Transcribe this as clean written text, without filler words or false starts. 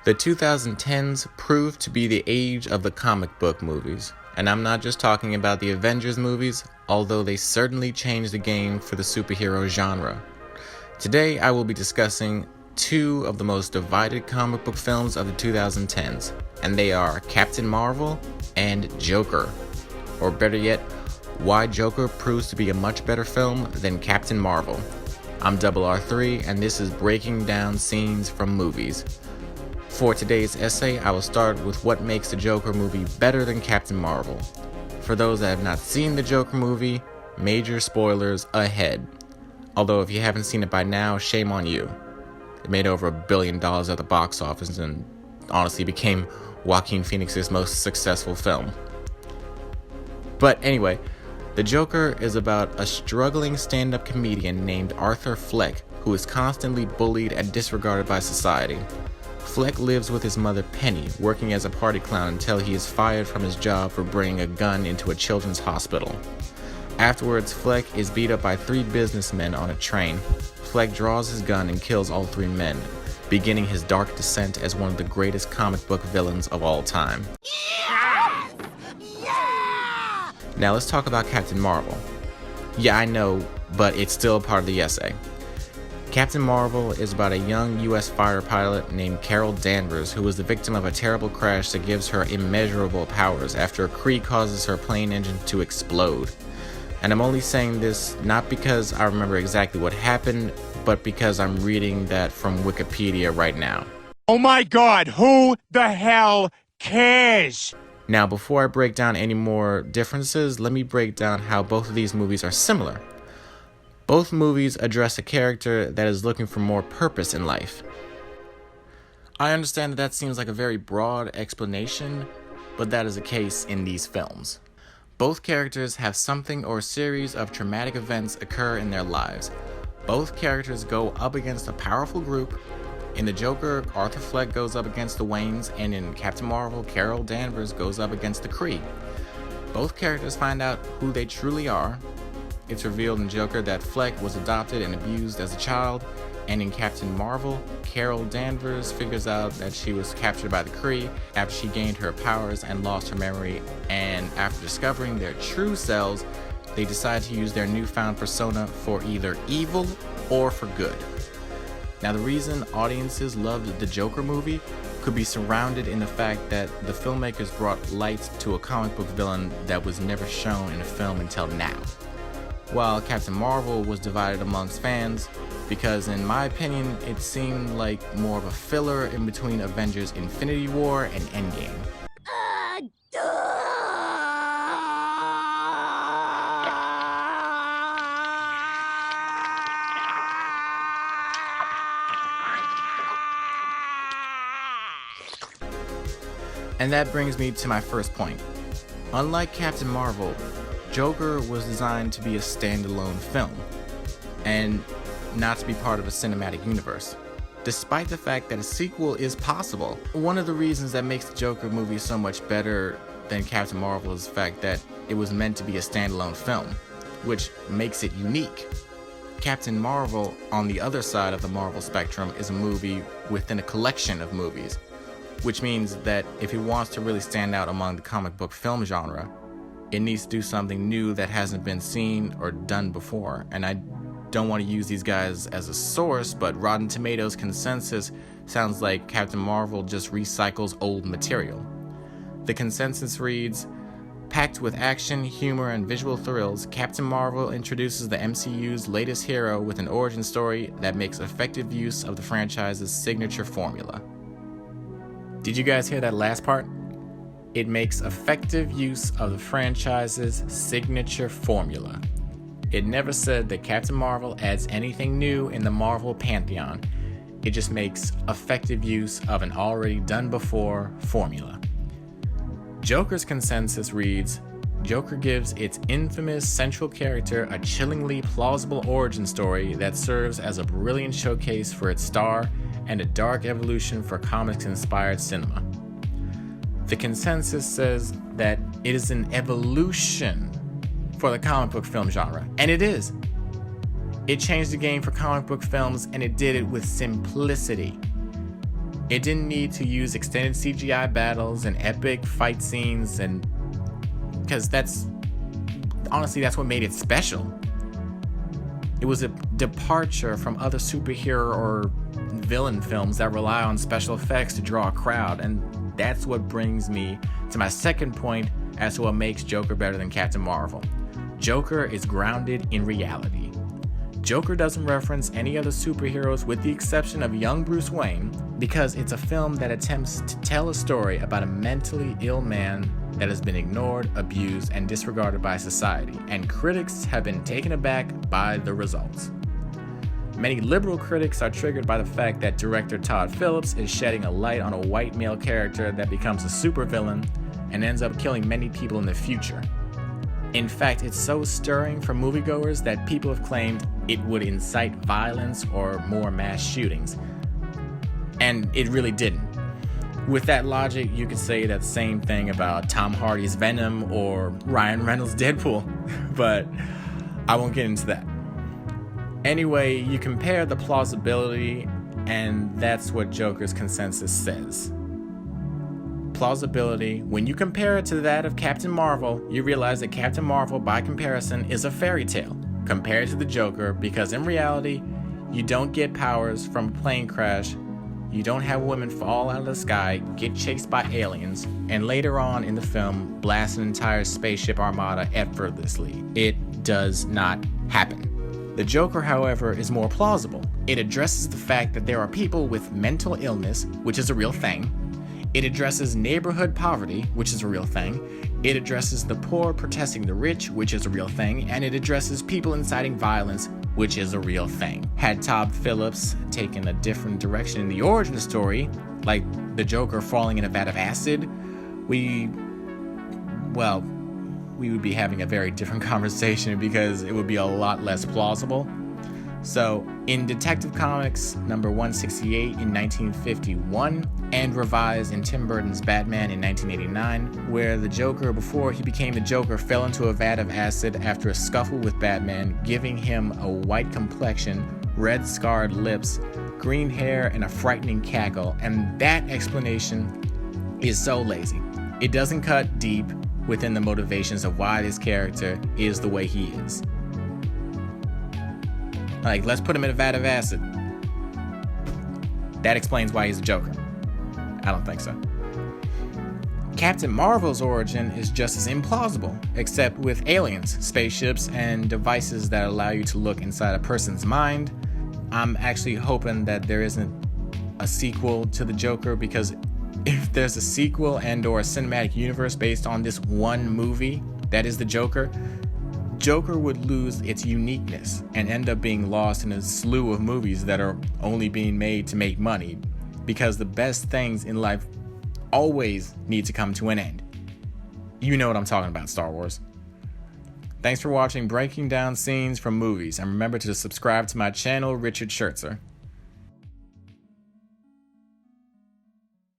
The 2010s proved to be the age of the comic book movies, and I'm not just talking about the Avengers movies, although they certainly changed the game for the superhero genre. Today I will be discussing two of the most divided comic book films of the 2010s, and they are Captain Marvel and Joker. Or better yet, why Joker proves to be a much better film than Captain Marvel. I'm Double R3, and this is breaking down scenes from movies. For today's essay, I will start with what makes the Joker movie better than Captain Marvel. For those that have not seen the Joker movie, major spoilers ahead. Although if you haven't seen it by now, shame on you. It made over $1 billion at the box office and honestly became Joaquin Phoenix's most successful film. But anyway, the Joker is about a struggling stand-up comedian named Arthur Fleck who is constantly bullied and disregarded by society. Fleck lives with his mother Penny, working as a party clown until he is fired from his job for bringing a gun into a children's hospital. Afterwards, Fleck is beat up by 3 businessmen on a train. Fleck draws his gun and kills all 3 men, beginning his dark descent as one of the greatest comic book villains of all time. Yeah! Yeah! Now let's talk about Captain Marvel. Yeah, I know, but it's still a part of the essay. Captain Marvel is about a young US fighter pilot named Carol Danvers who was the victim of a terrible crash that gives her immeasurable powers after a Kree causes her plane engine to explode. And I'm only saying this not because I remember exactly what happened, but because I'm reading that from Wikipedia right now. Oh my God, who the hell cares? Now, before I break down any more differences, let me break down how both of these movies are similar. Both movies address a character that is looking for more purpose in life. I understand that seems like a very broad explanation, but that is the case in these films. Both characters have something or a series of traumatic events occur in their lives. Both characters go up against a powerful group. In The Joker, Arthur Fleck goes up against the Waynes, and in Captain Marvel, Carol Danvers goes up against the Kree. Both characters find out who they truly are. It's revealed in Joker that Fleck was adopted and abused as a child, and in Captain Marvel, Carol Danvers figures out that she was captured by the Kree after she gained her powers and lost her memory, and after discovering their true selves, they decide to use their newfound persona for either evil or for good. Now, the reason audiences loved the Joker movie could be surrounded in the fact that the filmmakers brought light to a comic book villain that was never shown in a film until now. While Captain Marvel was divided amongst fans because, in my opinion, it seemed like more of a filler in between Avengers Infinity War and Endgame. And that brings me to my first point. Unlike Captain Marvel, Joker was designed to be a standalone film, and not to be part of a cinematic universe. Despite the fact that a sequel is possible, one of the reasons that makes the Joker movie so much better than Captain Marvel is the fact that it was meant to be a standalone film, which makes it unique. Captain Marvel, on the other side of the Marvel spectrum, is a movie within a collection of movies, which means that if it wants to really stand out among the comic book film genre, it needs to do something new that hasn't been seen or done before. And I don't want to use these guys as a source, but Rotten Tomatoes consensus sounds like Captain Marvel just recycles old material. The consensus reads, packed with action, humor, and visual thrills, Captain Marvel introduces the MCU's latest hero with an origin story that makes effective use of the franchise's signature formula. Did you guys hear that last part? It makes effective use of the franchise's signature formula. It never said that Captain Marvel adds anything new in the Marvel pantheon. It just makes effective use of an already done before formula. Joker's consensus reads, Joker gives its infamous central character a chillingly plausible origin story that serves as a brilliant showcase for its star and a dark evolution for comics-inspired cinema. The consensus says that it is an evolution for the comic book film genre, and it is. It changed the game for comic book films, and it did it with simplicity. It didn't need to use extended CGI battles and epic fight scenes, and because that's what made it special. It was a departure from other superhero or villain films that rely on special effects to draw a crowd, and that's what brings me to my second point as to what makes Joker better than Captain Marvel. Joker is grounded in reality. Joker doesn't reference any other superheroes with the exception of young Bruce Wayne, because it's a film that attempts to tell a story about a mentally ill man that has been ignored, abused, and disregarded by society, and critics have been taken aback by the results. Many liberal critics are triggered by the fact that director Todd Phillips is shedding a light on a white male character that becomes a supervillain and ends up killing many people in the future. In fact, it's so stirring for moviegoers that people have claimed it would incite violence or more mass shootings. And it really didn't. With that logic, you could say that same thing about Tom Hardy's Venom or Ryan Reynolds' Deadpool, but I won't get into that. Anyway, you compare the plausibility, and that's what Joker's consensus says. Plausibility, when you compare it to that of Captain Marvel, you realize that Captain Marvel, by comparison, is a fairy tale compared to the Joker, because in reality, you don't get powers from a plane crash, you don't have women fall out of the sky, get chased by aliens, and later on in the film, blast an entire spaceship armada effortlessly. It does not happen. The Joker, however, is more plausible. It addresses the fact that there are people with mental illness, which is a real thing. It addresses neighborhood poverty, which is a real thing. It addresses the poor protesting the rich, which is a real thing. And it addresses people inciting violence, which is a real thing. Had Todd Phillips taken a different direction in the origin story, like the Joker falling in a vat of acid, we would be having a very different conversation, because it would be a lot less plausible. So, in Detective Comics number 168 in 1951, and revised in Tim Burton's Batman in 1989, where the Joker, before he became the Joker, fell into a vat of acid after a scuffle with Batman, giving him a white complexion, red scarred lips, green hair, and a frightening cackle, and that explanation is so lazy. It doesn't cut deep within the motivations of why this character is the way he is. Like, let's put him in a vat of acid. That explains why he's a Joker. I don't think so. Captain Marvel's origin is just as implausible, except with aliens, spaceships, and devices that allow you to look inside a person's mind. I'm actually hoping that there isn't a sequel to the Joker, because if there's a sequel and or a cinematic universe based on this one movie that is the Joker would lose its uniqueness and end up being lost in a slew of movies that are only being made to make money, because the best things in life always need to come to an end. You know what I'm talking about, Star Wars. Thanks for watching Breaking Down Scenes from Movies, and remember to subscribe to my channel, Richard Schertzer.